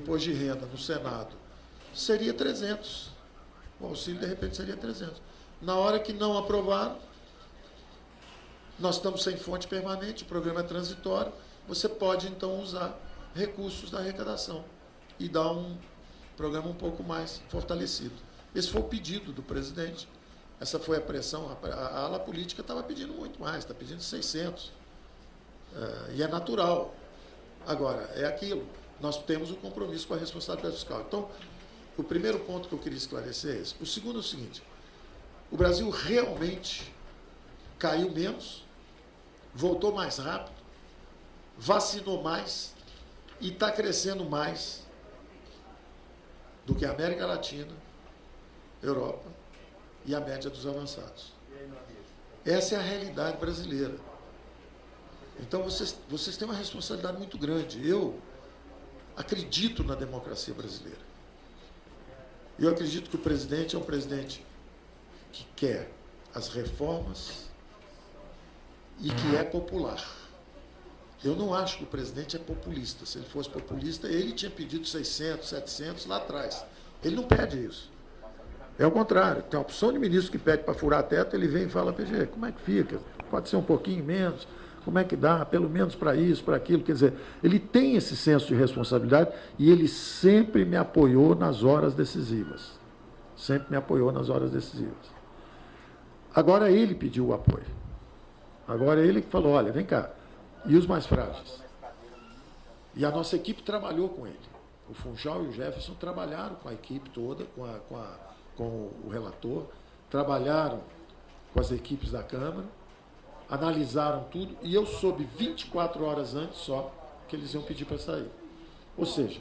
imposto de renda no Senado, seria 300. O auxílio, de repente, seria 300. Na hora que não aprovaram, nós estamos sem fonte permanente, o programa é transitório, você pode, então, usar recursos da arrecadação e dar um programa um pouco mais fortalecido. Esse foi o pedido do presidente, essa foi a pressão, a ala política estava pedindo muito mais, está pedindo 600, e é natural. Agora, é aquilo, nós temos o compromisso com a responsabilidade fiscal. Então, o primeiro ponto que eu queria esclarecer é esse. O segundo é o seguinte, o Brasil realmente caiu menos, voltou mais rápido, vacinou mais e está crescendo mais do que a América Latina, Europa e a média dos avançados. Essa é a realidade brasileira. Então, vocês têm uma responsabilidade muito grande. Eu acredito na democracia brasileira. Eu acredito que o presidente é um presidente que quer as reformas e que é popular. Eu não acho que o presidente é populista. Se ele fosse populista, ele tinha pedido 600, 700 lá atrás. Ele não pede isso. É o contrário. Tem uma opção de ministro que pede para furar teto, ele vem e fala, PG, como é que fica? Pode ser um pouquinho menos? Como é que dá? Pelo menos para isso, para aquilo. Quer dizer, ele tem esse senso de responsabilidade e ele sempre me apoiou nas horas decisivas. Sempre me apoiou nas horas decisivas. Agora ele pediu o apoio. Agora ele que falou, olha, vem cá, e os mais frágeis? E a nossa equipe trabalhou com ele. O Funchal e o Jefferson trabalharam com a equipe toda, com o relator, trabalharam com as equipes da Câmara, analisaram tudo, e eu soube 24 horas antes só que eles iam pedir para sair. Ou seja,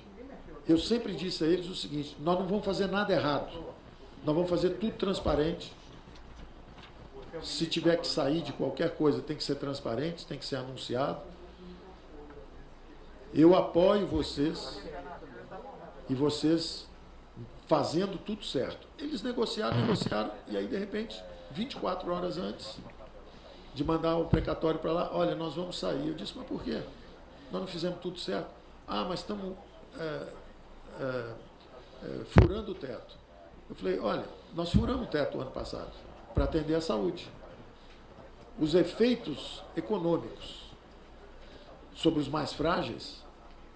eu sempre disse a eles o seguinte, nós não vamos fazer nada errado, nós vamos fazer tudo transparente. Se tiver que sair de qualquer coisa, tem que ser transparente, tem que ser anunciado. Eu apoio vocês e vocês fazendo tudo certo. Eles negociaram, e aí, de repente, 24 horas antes de mandar o precatório para lá, olha, nós vamos sair. Eu disse, mas por quê? Nós não fizemos tudo certo. Ah, mas estamos furando o teto. Eu falei, olha, nós furamos o teto o ano passado para atender a saúde. Os efeitos econômicos sobre os mais frágeis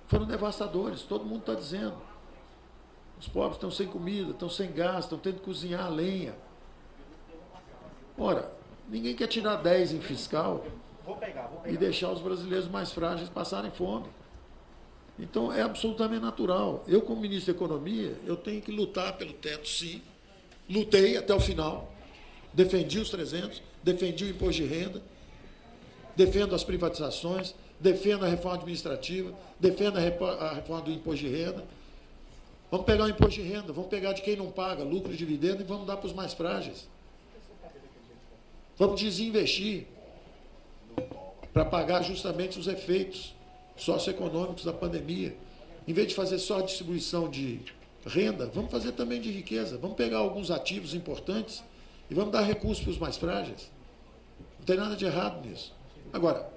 foram devastadores, todo mundo está dizendo. Os pobres estão sem comida, estão sem gás, estão tendo que cozinhar a lenha. Ora, ninguém quer tirar 10 em fiscal e deixar os brasileiros mais frágeis passarem fome. Então, é absolutamente natural. Eu, como ministro da Economia, eu tenho que lutar pelo teto, sim. Lutei até o final. Defendi os 300, defendi o imposto de renda, defendo as privatizações, defendo a reforma administrativa, defendo a reforma do imposto de renda. Vamos pegar o imposto de renda, vamos pegar de quem não paga, lucro e dividendo, e vamos dar para os mais frágeis. Vamos desinvestir para pagar justamente os efeitos socioeconômicos da pandemia. Em vez de fazer só a distribuição de renda, vamos fazer também de riqueza. Vamos pegar alguns ativos importantes e vamos dar recursos para os mais frágeis. Não tem nada de errado nisso. Agora,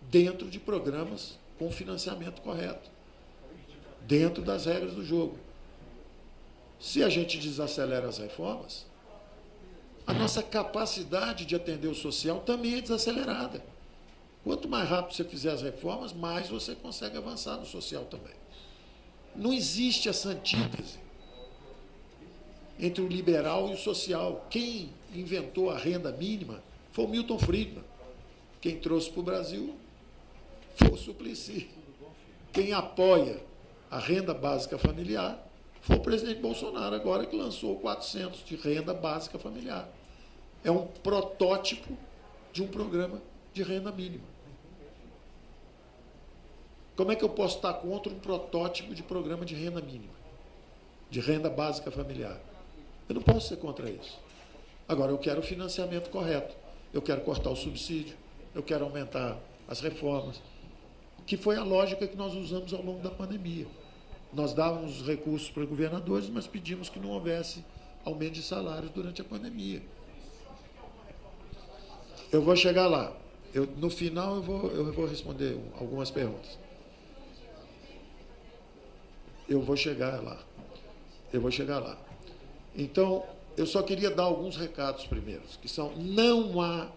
dentro de programas com financiamento correto. Dentro das regras do jogo. Se a gente desacelera as reformas, a nossa capacidade de atender o social também é desacelerada. Quanto mais rápido você fizer as reformas, mais você consegue avançar no social também. Não existe essa antítese entre o liberal e o social. Quem inventou a renda mínima foi o Milton Friedman. Quem trouxe para o Brasil foi o Suplicy. Quem apoia a renda básica familiar foi o presidente Bolsonaro, agora que lançou 400 de renda básica familiar. É um protótipo de um programa de renda mínima. Como é que eu posso estar contra um protótipo de programa de renda mínima, de renda básica familiar? Eu não posso ser contra isso. Agora, eu quero o financiamento correto. Eu quero cortar o subsídio, eu quero aumentar as reformas, que foi a lógica que nós usamos ao longo da pandemia. Nós dávamos recursos para os governadores, mas pedimos que não houvesse aumento de salários durante a pandemia. Eu vou chegar lá. No final, eu vou responder algumas perguntas. Eu vou chegar lá. Eu vou chegar lá. Então, eu só queria dar alguns recados primeiros, que são: não há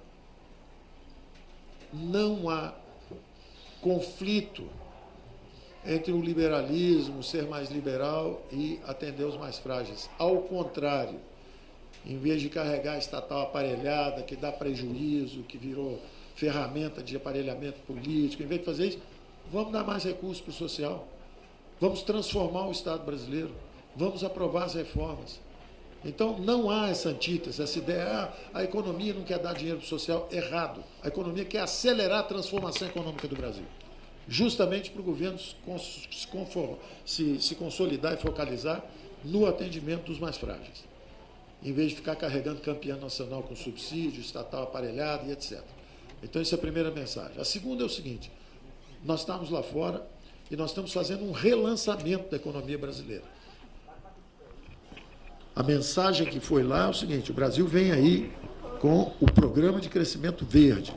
conflito entre o liberalismo, ser mais liberal e atender os mais frágeis. Ao contrário, em vez de carregar a estatal aparelhada, que dá prejuízo, que virou ferramenta de aparelhamento político, em vez de fazer isso, vamos dar mais recursos para o social. Vamos transformar o Estado brasileiro. Vamos aprovar as reformas. Então, não há essa antítese, essa ideia, a economia não quer dar dinheiro para o social. Errado. A economia quer acelerar a transformação econômica do Brasil, justamente para o governo se consolidar e focalizar no atendimento dos mais frágeis, em vez de ficar carregando campeã nacional com subsídio, estatal aparelhado e etc. Então, essa é a primeira mensagem. A segunda é o seguinte: nós estamos lá fora e nós estamos fazendo um relançamento da economia brasileira. A mensagem que foi lá é o seguinte: o Brasil vem aí com o Programa de Crescimento Verde.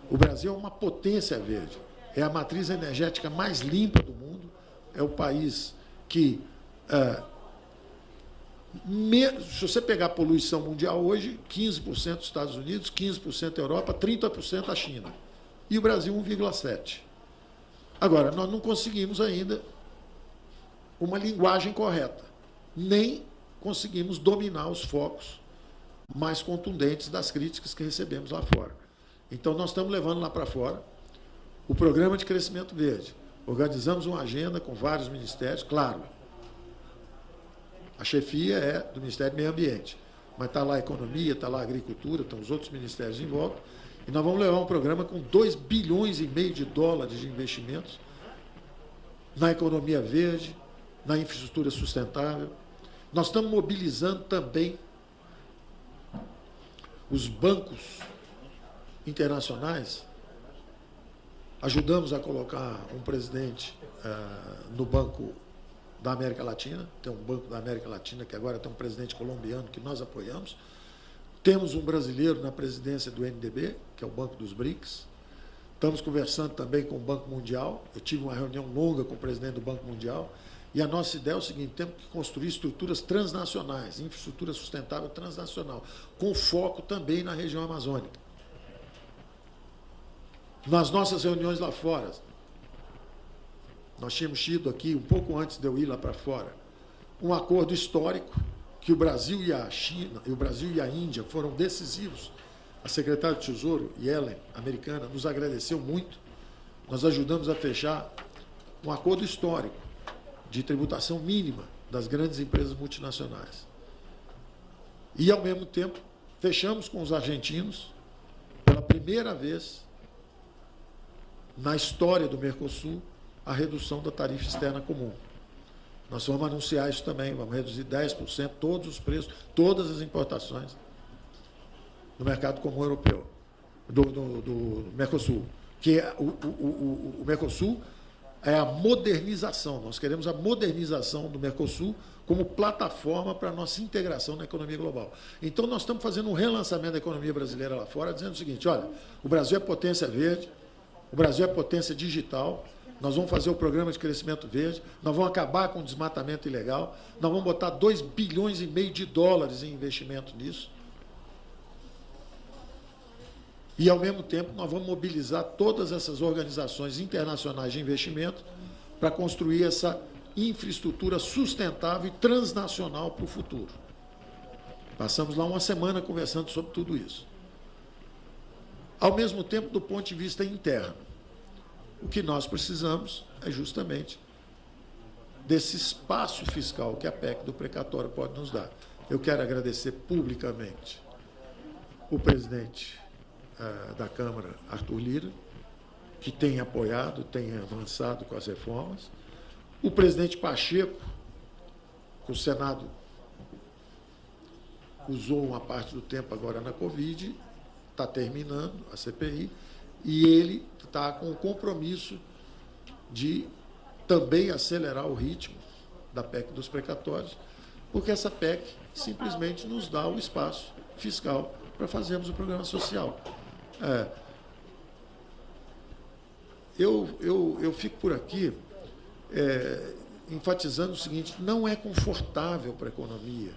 O Brasil é uma potência verde. É a matriz energética mais limpa do mundo. É o país que, se você pegar a poluição mundial hoje, 15% dos Estados Unidos, 15% da Europa, 30% da China. E o Brasil 1,7%. Agora, nós não conseguimos ainda uma linguagem correta, nem conseguimos dominar os focos mais contundentes das críticas que recebemos lá fora. Então, nós estamos levando lá para fora o Programa de Crescimento Verde. Organizamos uma agenda com vários ministérios, claro. A chefia é do Ministério do Meio Ambiente, mas está lá a Economia, está lá a Agricultura, estão os outros ministérios em volta, e nós vamos levar um programa com 2,5 bilhões de dólares de investimentos na economia verde, na infraestrutura sustentável. Nós estamos mobilizando também os bancos internacionais. Ajudamos a colocar um presidente no Banco da América Latina. Tem um Banco da América Latina que agora tem um presidente colombiano que nós apoiamos. Temos um brasileiro na presidência do NDB, que é o Banco dos BRICS. Estamos conversando também com o Banco Mundial. Eu tive uma reunião longa com o presidente do Banco Mundial. E a nossa ideia é o seguinte: temos que construir estruturas transnacionais, infraestrutura sustentável transnacional, com foco também na região amazônica. Nas nossas reuniões lá fora, nós tínhamos tido aqui, um pouco antes de eu ir lá para fora, um acordo histórico que o Brasil e a China, e o Brasil e a Índia foram decisivos. A secretária de Tesouro, Yellen, americana, nos agradeceu muito. Nós ajudamos a fechar um acordo histórico de tributação mínima das grandes empresas multinacionais. E, ao mesmo tempo, fechamos com os argentinos, pela primeira vez na história do Mercosul, a redução da tarifa externa comum. Nós vamos anunciar isso também, vamos reduzir 10% todos os preços, todas as importações no mercado comum europeu, do Mercosul. Que é o Mercosul é a modernização. Nós queremos a modernização do Mercosul como plataforma para a nossa integração na economia global. Então, nós estamos fazendo um relançamento da economia brasileira lá fora, dizendo o seguinte: olha, o Brasil é potência verde, o Brasil é potência digital, nós vamos fazer o Programa de Crescimento Verde, nós vamos acabar com o desmatamento ilegal, nós vamos botar 2,5 bilhões de dólares em investimento nisso. E, ao mesmo tempo, nós vamos mobilizar todas essas organizações internacionais de investimento para construir essa infraestrutura sustentável e transnacional para o futuro. Passamos lá uma semana conversando sobre tudo isso. Ao mesmo tempo, do ponto de vista interno, o que nós precisamos é justamente desse espaço fiscal que a PEC do precatório pode nos dar. Eu quero agradecer publicamente o presidente da Câmara, Arthur Lira, que tem apoiado, tem avançado com as reformas. O presidente Pacheco, que o Senado usou uma parte do tempo agora na Covid, está terminando a CPI, e ele está com o compromisso de também acelerar o ritmo da PEC dos precatórios, porque essa PEC simplesmente nos dá o espaço fiscal para fazermos o programa social. Eu fico por aqui. enfatizando o seguinte: não é confortável para a economia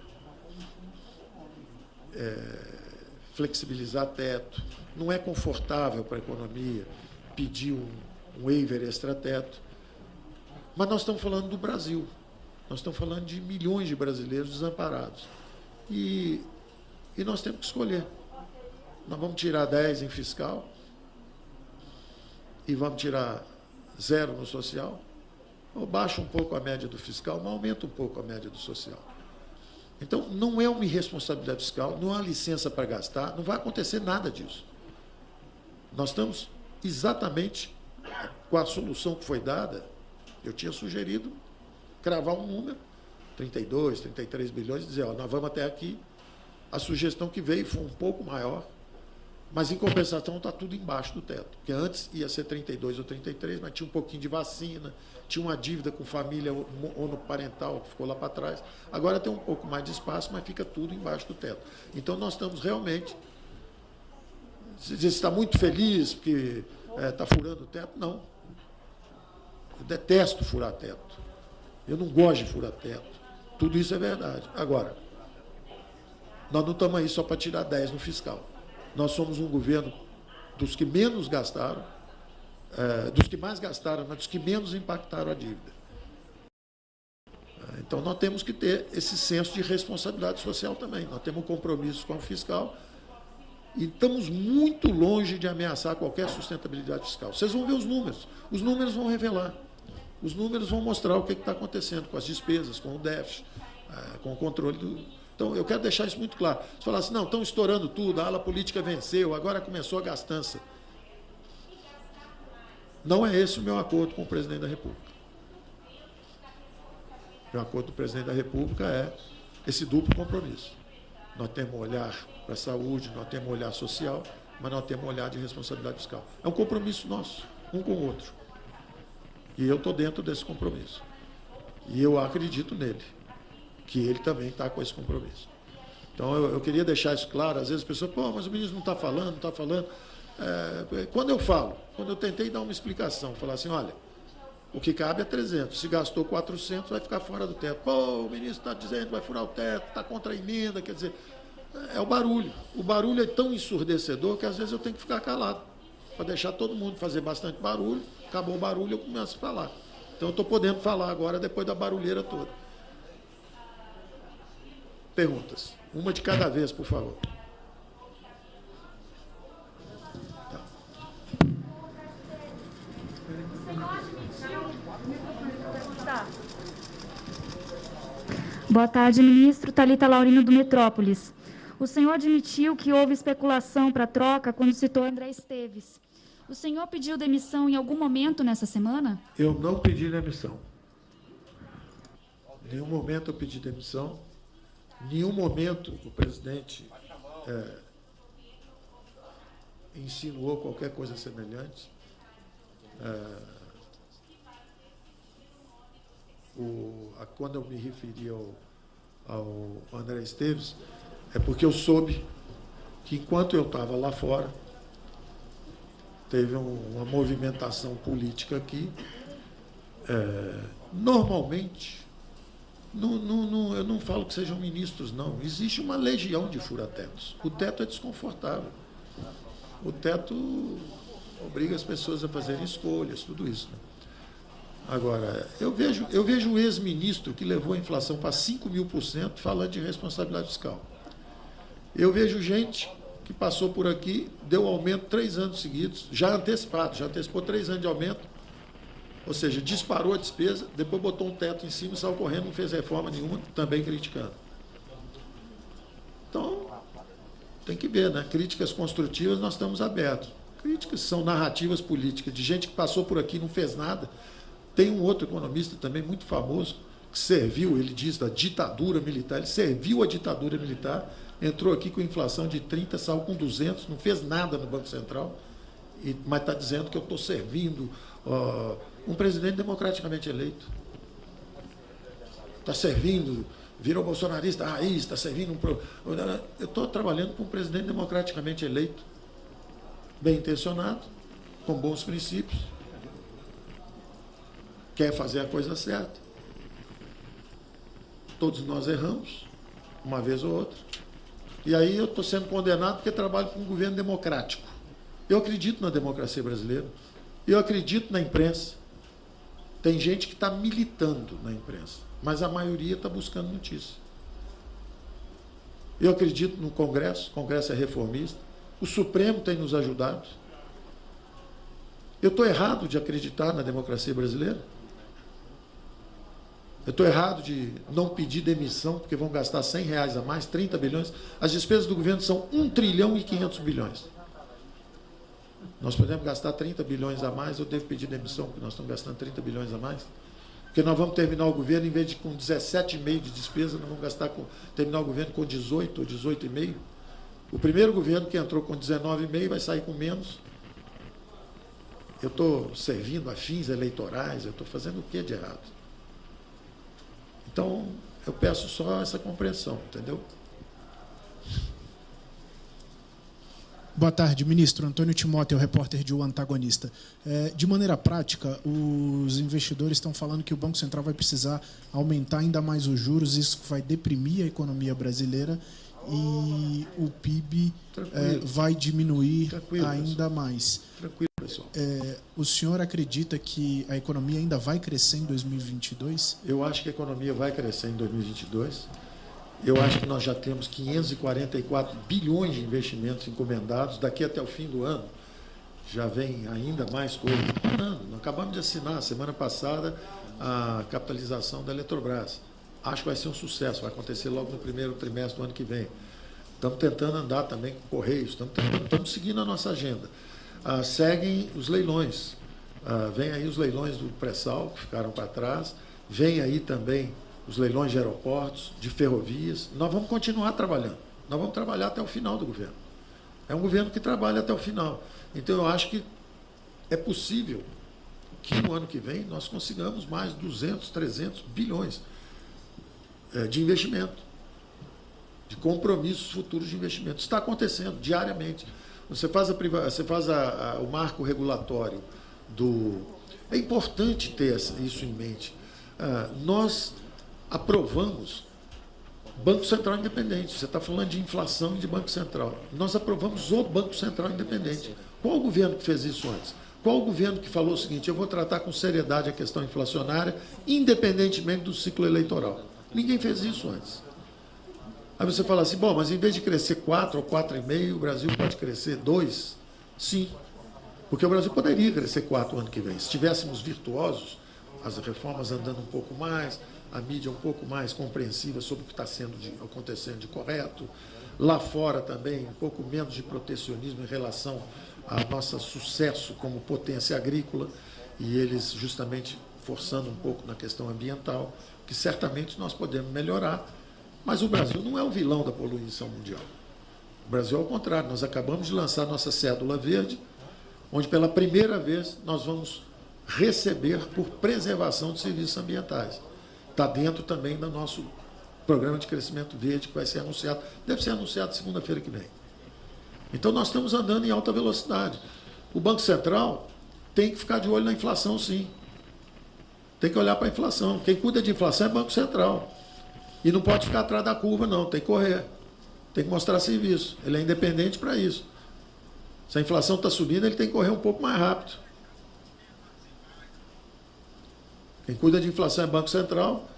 flexibilizar teto, não é confortável para a economia pedir um waiver extrateto, mas nós estamos falando do Brasil, nós estamos falando de milhões de brasileiros desamparados. E nós temos que escolher. Nós vamos tirar 10 em fiscal e vamos tirar 0 no social, ou baixa um pouco a média do fiscal, mas aumenta um pouco a média do social. Então, não é uma irresponsabilidade fiscal, não há licença para gastar, não vai acontecer nada disso. Nós estamos exatamente com a solução que foi dada. Eu tinha sugerido cravar um número, 32, 33 bilhões, e dizer, ó, nós vamos até aqui. A sugestão que veio foi um pouco maior, mas, em compensação, está tudo embaixo do teto. Porque antes ia ser 32 ou 33, mas tinha um pouquinho de vacina, tinha uma dívida com família monoparental que ficou lá para trás. Agora tem um pouco mais de espaço, mas fica tudo embaixo do teto. Então, nós estamos realmente... Você está muito feliz porque está furando o teto? Não. Eu detesto furar teto. Eu não gosto de furar teto. Tudo isso é verdade. Agora, nós não estamos aí só para tirar 10 no fiscal. Nós somos um governo dos que menos gastaram, dos que mais gastaram, mas dos que menos impactaram a dívida. Então, nós temos que ter esse senso de responsabilidade social também. Nós temos um compromisso com o fiscal e estamos muito longe de ameaçar qualquer sustentabilidade fiscal. Vocês vão ver os números vão revelar. Os números vão mostrar o que está acontecendo com as despesas, com o déficit, com o controle do... Então, eu quero deixar isso muito claro. Se falar assim, não, estão estourando tudo, a ala política venceu, agora começou a gastança. Não é esse o meu acordo com o presidente da República. O meu acordo com o presidente da República é esse duplo compromisso. Nós temos um olhar para a saúde, nós temos um olhar social, mas nós temos um olhar de responsabilidade fiscal. É um compromisso nosso, um com o outro. E eu estou dentro desse compromisso. E eu acredito nele, que ele também está com esse compromisso. Então, eu queria deixar isso claro. Às vezes as pessoas, pô, mas o ministro não está falando, não está falando. Quando eu tentei dar uma explicação, falar assim, olha, o que cabe é 300, se gastou 400, vai ficar fora do teto. Pô, o ministro está dizendo que vai furar o teto, está contra a emenda, quer dizer, é o barulho. O barulho é tão ensurdecedor que às vezes eu tenho que ficar calado, para deixar todo mundo fazer bastante barulho. Acabou o barulho, eu começo a falar. Então, eu estou podendo falar agora, depois da barulheira toda. Perguntas. Uma de cada vez, por favor. Tá. Boa tarde, ministro. Thalita Laurino, do Metrópolis. O senhor admitiu que houve especulação para troca quando citou André Esteves. O senhor pediu demissão em algum momento nessa semana? Eu não pedi demissão. Em nenhum momento eu pedi demissão. Em nenhum momento o presidente insinuou qualquer coisa semelhante. Quando eu me referi ao André Esteves, é porque eu soube que, enquanto eu estava lá fora, teve uma movimentação política aqui. Normalmente, eu não falo que sejam ministros, não. Existe uma legião de fura-tetos. O teto é desconfortável. O teto obriga as pessoas a fazerem escolhas, tudo isso, né? Agora, eu vejo um ex-ministro que levou a inflação para 5.000% falando de responsabilidade fiscal. Eu vejo gente que passou por aqui, deu aumento 3 anos seguidos, já antecipou 3 anos de aumento, ou seja, disparou a despesa, depois botou um teto em cima, saiu correndo, não fez reforma nenhuma, também criticando. Então, tem que ver, né? Críticas construtivas nós estamos abertos. Críticas são narrativas políticas, de gente que passou por aqui e não fez nada. Tem um outro economista também muito famoso, que serviu, ele diz, da ditadura militar, ele serviu a ditadura militar, entrou aqui com inflação de 30, saiu com 200, não fez nada no Banco Central, mas está dizendo que eu estou servindo um presidente democraticamente eleito. Está servindo, virou bolsonarista raiz, está servindo eu estou trabalhando com um presidente democraticamente eleito, bem intencionado, com bons princípios, quer fazer a coisa certa. todos nós erramos, uma vez ou outra. E aí eu estou sendo condenado porque trabalho com um governo democrático. Eu acredito na democracia brasileira, eu acredito na imprensa. Tem gente que está militando na imprensa, mas a maioria está buscando notícia. Eu acredito no Congresso, o Congresso é reformista, o Supremo tem nos ajudado. Eu estou errado de acreditar na democracia brasileira? Eu estou errado de não pedir demissão, porque vão gastar R$100 a mais, 30 bilhões. As despesas do governo são 1 trilhão e 500 bilhões. Nós podemos gastar 30 bilhões a mais, eu devo pedir demissão, porque nós estamos gastando 30 bilhões a mais. Porque nós vamos terminar o governo, em vez de com 17,5 de despesa, nós vamos terminar o governo com 18 ou 18,5. O primeiro governo que entrou com 19,5 vai sair com menos. Eu estou servindo a fins eleitorais, eu estou fazendo o que de errado? Então, eu peço só essa compreensão, entendeu? Boa tarde, ministro. Antônio Timóteo, repórter de O Antagonista. De maneira prática, os investidores estão falando que o Banco Central vai precisar aumentar ainda mais os juros, isso vai deprimir a economia brasileira e o PIB vai diminuir ainda mais. Tranquilo, pessoal. O senhor acredita que a economia ainda vai crescer em 2022? Eu acho que a economia vai crescer em 2022. Eu acho que nós já temos 544 bilhões de investimentos encomendados. Daqui até o fim do ano já vem ainda mais coisas. Nós acabamos de assinar, semana passada, a capitalização da Eletrobras. Acho que vai ser um sucesso, vai acontecer logo no primeiro trimestre do ano que vem. Estamos tentando andar também com Correios, estamos seguindo a nossa agenda. Seguem os leilões. Vem aí os leilões do pré-sal, que ficaram para trás. Vem aí também os leilões de aeroportos, de ferrovias. Nós vamos continuar trabalhando. Nós vamos trabalhar até o final do governo. É um governo que trabalha até o final. Então, eu acho que é possível que no ano que vem nós consigamos mais 200, 300 bilhões de investimento, de compromissos futuros de investimento. Isso está acontecendo diariamente. Você faz, o marco regulatório do... É importante ter isso em mente. Nós aprovamos Banco Central Independente. Você está falando de inflação e de Banco Central. Nós aprovamos o Banco Central Independente. Qual o governo que fez isso antes? Qual o governo que falou o seguinte: eu vou tratar com seriedade a questão inflacionária, independentemente do ciclo eleitoral? Ninguém fez isso antes. Aí você fala assim, bom, mas em vez de crescer 4 ou 4,5, o Brasil pode crescer 2? Sim. Porque o Brasil poderia crescer 4 ano que vem. Se estivéssemos virtuosos, as reformas andando um pouco mais, a mídia um pouco mais compreensiva sobre o que está acontecendo de correto, lá fora também um pouco menos de protecionismo em relação ao nosso sucesso como potência agrícola, e eles justamente forçando um pouco na questão ambiental, que certamente nós podemos melhorar, mas o Brasil não é o vilão da poluição mundial. O Brasil, ao contrário, nós acabamos de lançar nossa cédula verde, onde pela primeira vez nós vamos receber por preservação de serviços ambientais. Está dentro também do nosso programa de crescimento verde, que vai ser anunciado, deve ser anunciado segunda-feira que vem. Então, nós estamos andando em alta velocidade. O Banco Central tem que ficar de olho na inflação, sim. Tem que olhar para a inflação. Quem cuida de inflação é o Banco Central. E não pode ficar atrás da curva, não. Tem que correr. Tem que mostrar serviço. Ele é independente para isso. Se a inflação está subindo, ele tem que correr um pouco mais rápido. Quem cuida de inflação é o Banco Central.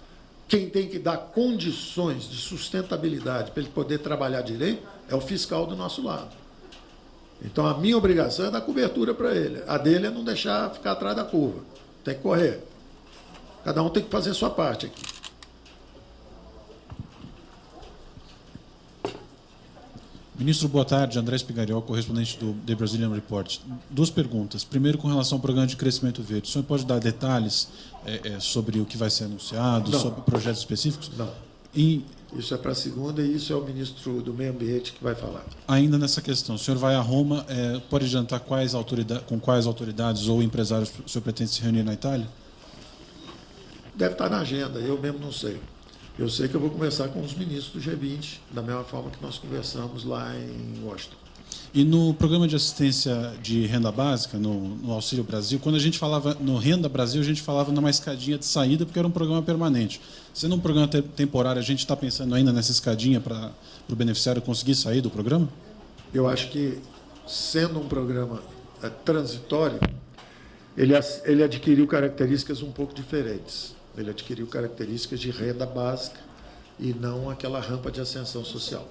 Quem tem que dar condições de sustentabilidade para ele poder trabalhar direito é o fiscal do nosso lado. Então, a minha obrigação é dar cobertura para ele. A dele é não deixar ficar atrás da curva. Tem que correr. Cada um tem que fazer a sua parte aqui. Ministro, boa tarde. André Spigariol, correspondente do The Brazilian Report. 2 perguntas. Primeiro, com relação ao programa de crescimento verde. O senhor pode dar detalhes sobre o que vai ser anunciado, Não. sobre projetos específicos? Não. E Isso é para a segunda e isso é o ministro do Meio Ambiente que vai falar. ainda nessa questão, o senhor vai a Roma, pode adiantar com quais autoridades ou empresários o senhor pretende se reunir na Itália? Deve estar na agenda, eu mesmo não sei. Eu sei que eu vou conversar com os ministros do G20, da mesma forma que nós conversamos lá em Washington. E no programa de assistência de renda básica, no Auxílio Brasil, quando a gente falava no Renda Brasil, a gente falava numa escadinha de saída, porque era um programa permanente. Sendo um programa temporário, a gente está pensando ainda nessa escadinha para o beneficiário conseguir sair do programa? Eu acho que, sendo um programa transitório, ele adquiriu características um pouco diferentes. Ele adquiriu características de renda básica e não aquela rampa de ascensão social.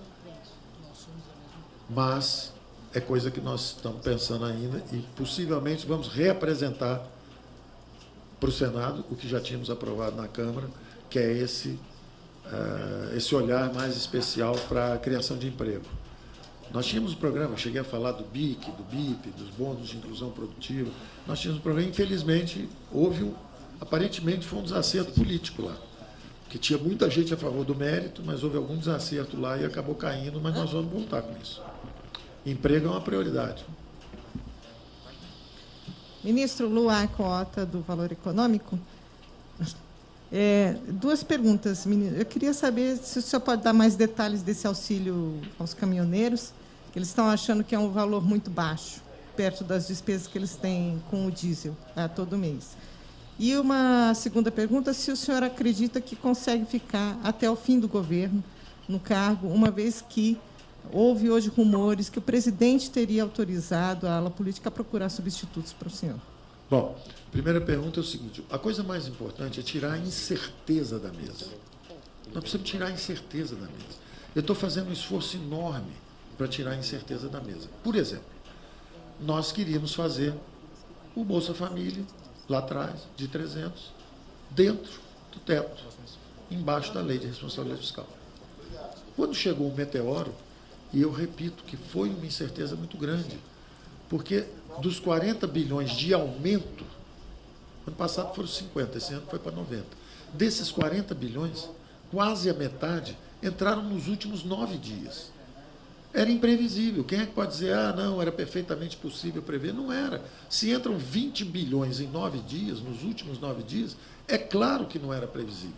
Mas é coisa que nós estamos pensando ainda e possivelmente vamos reapresentar para o Senado o que já tínhamos aprovado na Câmara, que é esse olhar mais especial para a criação de emprego. Nós tínhamos um programa, eu cheguei a falar do BIC, do BIP, dos bônus de inclusão produtiva. Nós tínhamos um programa, infelizmente, aparentemente foi um desacerto político lá, porque tinha muita gente a favor do mérito, mas houve algum desacerto lá e acabou caindo, mas nós vamos voltar com isso. Emprego é uma prioridade. Ministro Luar Cota, do Valor Econômico. Duas perguntas, ministro. Eu queria saber se o senhor pode dar mais detalhes desse auxílio aos caminhoneiros. Eles estão achando que é um valor muito baixo, perto das despesas que eles têm com o diesel todo mês. E uma segunda pergunta, se o senhor acredita que consegue ficar até o fim do governo no cargo, uma vez que houve hoje rumores que o presidente teria autorizado a ala política a procurar substitutos para o senhor. Bom, primeira pergunta é o seguinte, a coisa mais importante é tirar a incerteza da mesa. Nós precisamos tirar a incerteza da mesa. Eu estou fazendo um esforço enorme para tirar a incerteza da mesa. Por exemplo, nós queríamos fazer o Bolsa Família, lá atrás, de 300, dentro do teto, embaixo da lei de responsabilidade fiscal. Quando chegou o meteoro, e eu repito que foi uma incerteza muito grande, porque dos 40 bilhões de aumento, ano passado foram 50, esse ano foi para 90. Desses 40 bilhões, quase a metade entraram nos últimos 9 dias. Era imprevisível. Quem é que pode dizer, não, era perfeitamente possível prever? Não era. Se entram 20 bilhões em 9 dias, nos últimos 9 dias, é claro que não era previsível.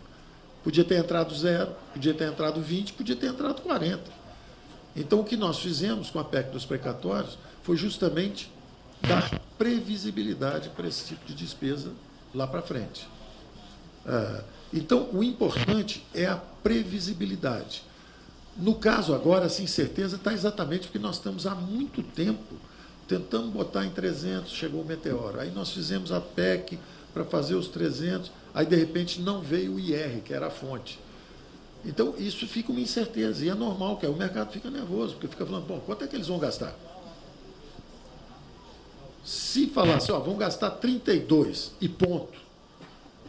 Podia ter entrado 0, podia ter entrado 20, podia ter entrado 40. Então, o que nós fizemos com a PEC dos precatórios foi justamente dar previsibilidade para esse tipo de despesa lá para frente. Então, o importante é a previsibilidade. No caso agora, essa incerteza está exatamente porque nós estamos há muito tempo tentando botar em 300, chegou o meteoro. Aí nós fizemos a PEC para fazer os 300, aí de repente não veio o IR, que era a fonte. Então, isso fica uma incerteza, e é normal, que o mercado fica nervoso, porque fica falando, bom, quanto é que eles vão gastar? Se falasse, vão gastar 32 e ponto,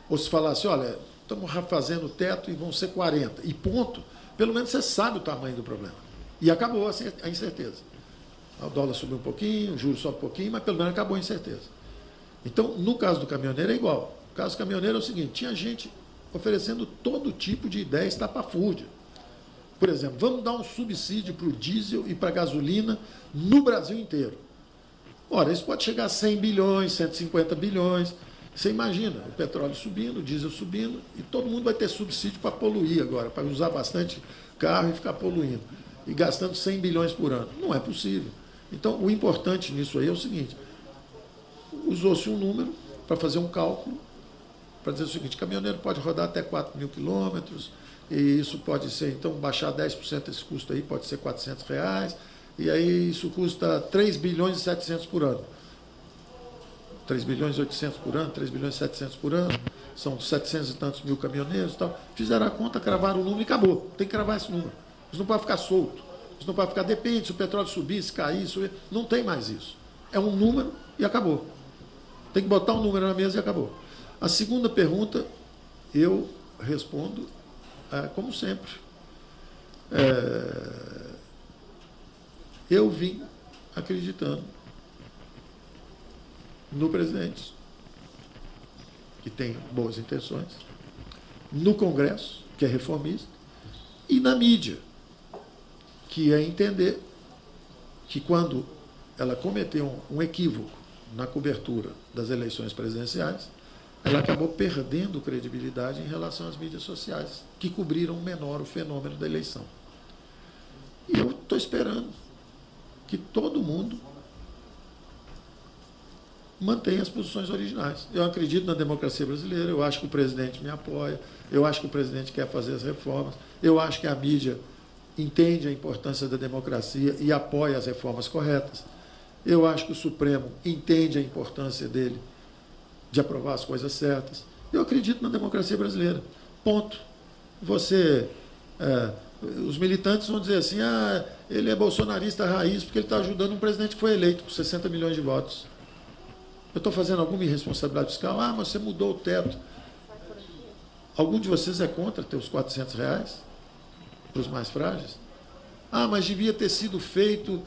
ou se falasse, olha, estamos fazendo o teto e vão ser 40 e ponto, pelo menos você sabe o tamanho do problema. E acabou a incerteza. O dólar subiu um pouquinho, o juros sobe um pouquinho, mas pelo menos acabou a incerteza. Então, no caso do caminhoneiro é igual. No caso do caminhoneiro é o seguinte, tinha gente oferecendo todo tipo de ideia estapafúrdia. Por exemplo, vamos dar um subsídio para o diesel e para a gasolina no Brasil inteiro. Ora, isso pode chegar a 100 bilhões, 150 bilhões. Você imagina, o petróleo subindo, o diesel subindo, e todo mundo vai ter subsídio para poluir agora, para usar bastante carro e ficar poluindo, e gastando 100 bilhões por ano. Não é possível. Então, o importante nisso aí é o seguinte, usou-se um número para fazer um cálculo, para dizer o seguinte, caminhoneiro pode rodar até 4 mil quilômetros, e isso pode ser, então, baixar 10% esse custo aí, pode ser R$400, e aí isso custa 3 bilhões e 700 por ano. 3 bilhões e 800 por ano, 3 bilhões e 700 por ano, são 700 e tantos mil caminhoneiros e tal. Fizeram a conta, cravaram o número e acabou. Tem que cravar esse número. Isso não pode ficar solto. Isso não pode ficar, depende, se o petróleo subir, se cair, subir. Não tem mais isso. É um número e acabou. Tem que botar um número na mesa e acabou. A segunda pergunta, eu respondo como sempre. Eu vim acreditando no presidente, que tem boas intenções, no Congresso, que é reformista, e na mídia, que é entender que quando ela cometeu um equívoco na cobertura das eleições presidenciais, ela acabou perdendo credibilidade em relação às mídias sociais, que cobriram menor o fenômeno da eleição. E eu estou esperando que todo mundo mantenha as posições originais. Eu acredito na democracia brasileira, eu acho que o presidente me apoia, eu acho que o presidente quer fazer as reformas, eu acho que a mídia entende a importância da democracia e apoia as reformas corretas. Eu acho que o Supremo entende a importância dele de aprovar as coisas certas. Eu acredito na democracia brasileira. Ponto. Os militantes vão dizer assim, ele é bolsonarista raiz porque ele está ajudando um presidente que foi eleito com 60 milhões de votos. Eu estou fazendo alguma irresponsabilidade fiscal? Mas você mudou o teto. Algum de vocês é contra ter os R$400 para os mais frágeis? Mas devia ter sido feito...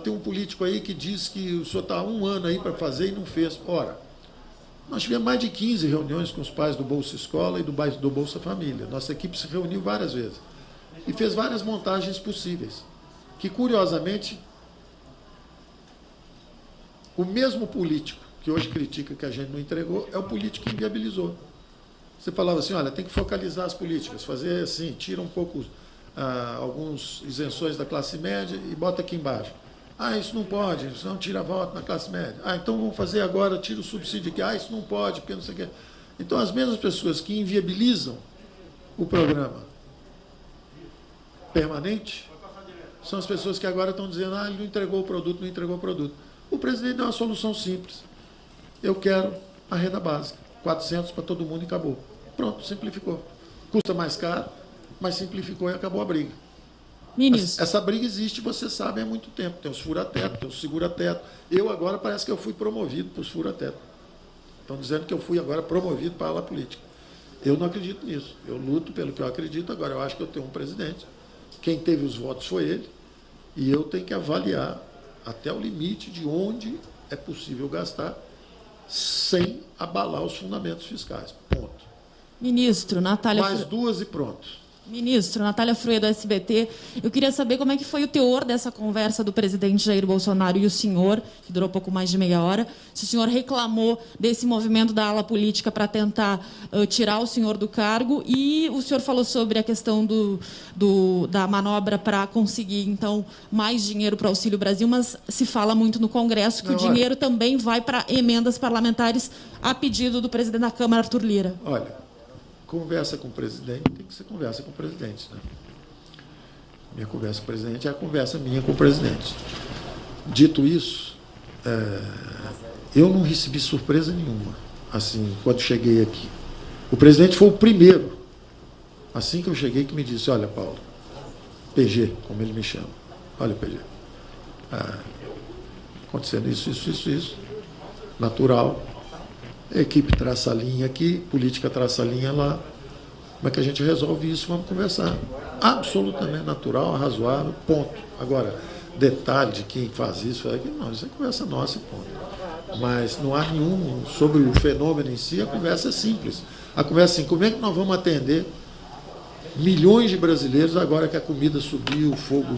tem um político aí que diz que o senhor está há 1 ano aí para fazer e não fez. Ora, nós tivemos mais de 15 reuniões com os pais do Bolsa Escola e do Bolsa Família. Nossa equipe se reuniu várias vezes e fez várias montagens possíveis, que, curiosamente, o mesmo político que hoje critica que a gente não entregou é o político que inviabilizou. Você falava assim, olha, tem que focalizar as políticas, fazer assim, tira um pouco algumas isenções da classe média e bota aqui embaixo. Isso não pode, isso não tira voto na classe média. Então vamos fazer agora, tira o subsídio aqui. Isso não pode, porque não sei o quê. Então, as mesmas pessoas que inviabilizam o programa permanente são as pessoas que agora estão dizendo ele não entregou o produto, não entregou o produto. O presidente deu uma solução simples. Eu quero a renda básica, 400 para todo mundo e acabou. Pronto, simplificou. Custa mais caro, mas simplificou e acabou a briga. Ministro. Essa briga existe, você sabe, há muito tempo. Tem os fura-teto, tem os segura-teto. Eu agora parece que eu fui promovido para os fura-teto. Estão dizendo que eu fui agora promovido para a ala política. Eu não acredito nisso. Eu luto pelo que eu acredito. Agora, eu acho que eu tenho um presidente. Quem teve os votos foi ele. E eu tenho que avaliar até o limite de onde é possível gastar sem abalar os fundamentos fiscais. Ponto. Ministro, Mais 2 e pronto. Ministro, Natália Fruê, do SBT, eu queria saber como é que foi o teor dessa conversa do presidente Jair Bolsonaro e o senhor, que durou pouco mais de meia hora, se o senhor reclamou desse movimento da ala política para tentar tirar o senhor do cargo, e o senhor falou sobre a questão da manobra para conseguir, então, mais dinheiro para o Auxílio Brasil, mas se fala muito no Congresso que o dinheiro também vai para emendas parlamentares a pedido do presidente da Câmara, Arthur Lira. Olha, conversa com o presidente, tem que ser conversa com o presidente. Né? Minha conversa com o presidente é a conversa minha com o presidente. Dito isso, eu não recebi surpresa nenhuma, assim, quando cheguei aqui. O presidente foi o primeiro, assim que eu cheguei, que me disse, olha, Paulo, PG, como ele me chama, olha, PG, acontecendo isso, natural. A equipe traça a linha aqui, política traça a linha lá. Como é que a gente resolve isso? Vamos conversar. Absolutamente natural, razoável, ponto. Agora, detalhe de quem faz isso, não, isso é conversa nossa, ponto. Mas não há nenhum sobre o fenômeno em si, a conversa é simples. A conversa é assim, como é que nós vamos atender milhões de brasileiros agora que a comida subiu, o fogo,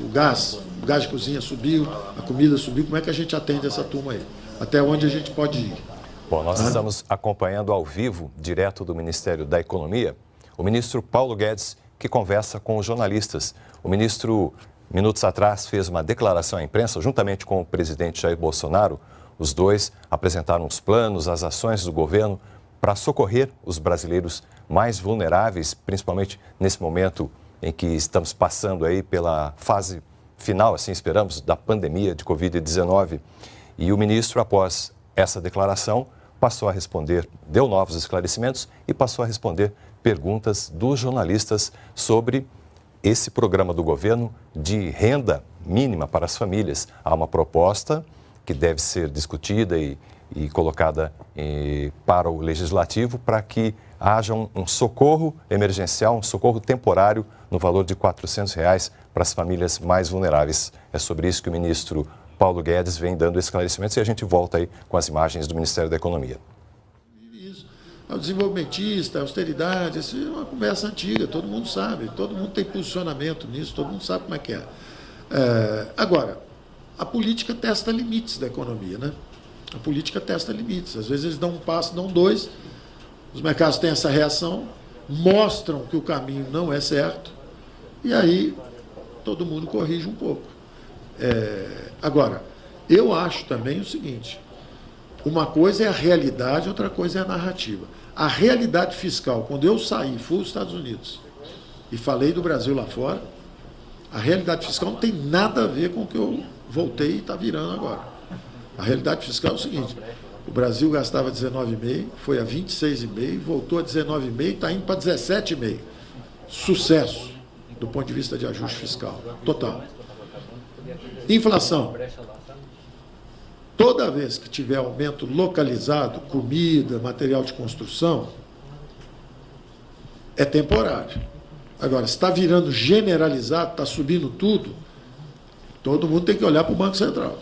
o gás de cozinha subiu, a comida subiu, como é que a gente atende essa turma aí? Até onde a gente pode ir? Bom, nós estamos acompanhando ao vivo, direto do Ministério da Economia, o ministro Paulo Guedes, que conversa com os jornalistas. O ministro, minutos atrás, fez uma declaração à imprensa, juntamente com o presidente Jair Bolsonaro. Os dois apresentaram os planos, as ações do governo para socorrer os brasileiros mais vulneráveis, principalmente nesse momento em que estamos passando aí pela fase final, assim esperamos, da pandemia de Covid-19. E o ministro, após essa declaração, passou a responder, deu novos esclarecimentos e passou a responder perguntas dos jornalistas sobre esse programa do governo de renda mínima para as famílias. Há uma proposta que deve ser discutida e colocada para o Legislativo para que haja um socorro emergencial, um socorro temporário no valor de R$400 para as famílias mais vulneráveis. É sobre isso que o ministro Paulo Guedes vem dando esclarecimentos e a gente volta aí com as imagens do Ministério da Economia. Isso. É o desenvolvimentista, a austeridade, isso é uma conversa antiga, todo mundo sabe, todo mundo tem posicionamento nisso, todo mundo sabe como é que é. Agora, a política testa limites da economia, né? A política testa limites. Às vezes eles dão um passo, dão 2, os mercados têm essa reação, mostram que o caminho não é certo e aí todo mundo corrige um pouco. Agora, eu acho também o seguinte, uma coisa é a realidade, outra coisa é a narrativa. A realidade fiscal, quando eu saí, fui aos Estados Unidos e falei do Brasil lá fora, a realidade fiscal não tem nada a ver com o que eu voltei e está virando agora. A realidade fiscal é o seguinte, o Brasil gastava 19,5, foi a 26,5, voltou a 19,5 e está indo para 17,5. Sucesso, do ponto de vista de ajuste fiscal, total. Inflação. Toda vez que tiver aumento localizado, comida, material de construção, é temporário. Agora, se está virando generalizado, está subindo tudo, todo mundo tem que olhar para o Banco Central.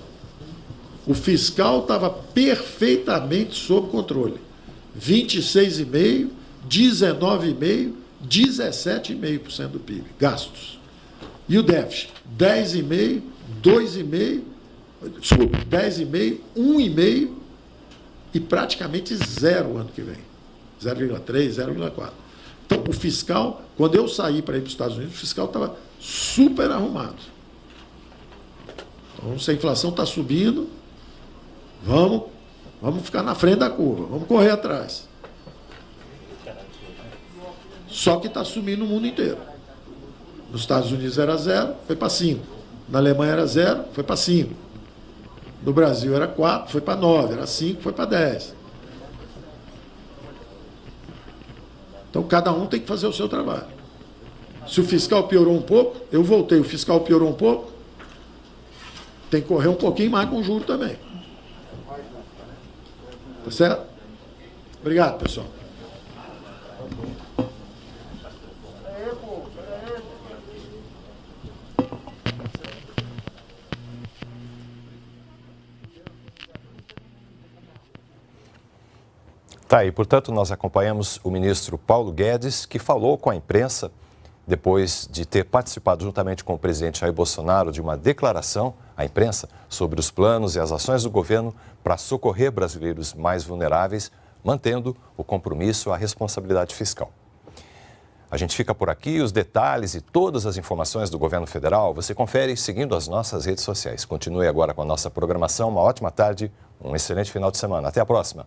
O fiscal estava perfeitamente sob controle. 26,5%, 19,5%, 17,5% do PIB, gastos. E o déficit? 10,5%, 2,5%, desculpa, 10,5%, 1,5% e praticamente zero ano que vem. 0,3%, 0,4%. Então, o fiscal, quando eu saí para ir para os Estados Unidos, o fiscal estava super arrumado. Então, se a inflação está subindo, vamos ficar na frente da curva, vamos correr atrás. Só que está subindo no mundo inteiro. Nos Estados Unidos era 0, foi para 5. Na Alemanha era 0, foi para 5. No Brasil era 4, foi para 9. Era 5, foi para 10. Então, cada um tem que fazer o seu trabalho. Se o fiscal piorou um pouco, eu voltei. O fiscal piorou um pouco, tem que correr um pouquinho mais com o juro também. Tá certo? Obrigado, pessoal. Tá aí, portanto, nós acompanhamos o ministro Paulo Guedes, que falou com a imprensa depois de ter participado juntamente com o presidente Jair Bolsonaro de uma declaração à imprensa sobre os planos e as ações do governo para socorrer brasileiros mais vulneráveis, mantendo o compromisso à responsabilidade fiscal. A gente fica por aqui, os detalhes e todas as informações do governo federal você confere seguindo as nossas redes sociais. Continue agora com a nossa programação, uma ótima tarde, um excelente final de semana. Até a próxima.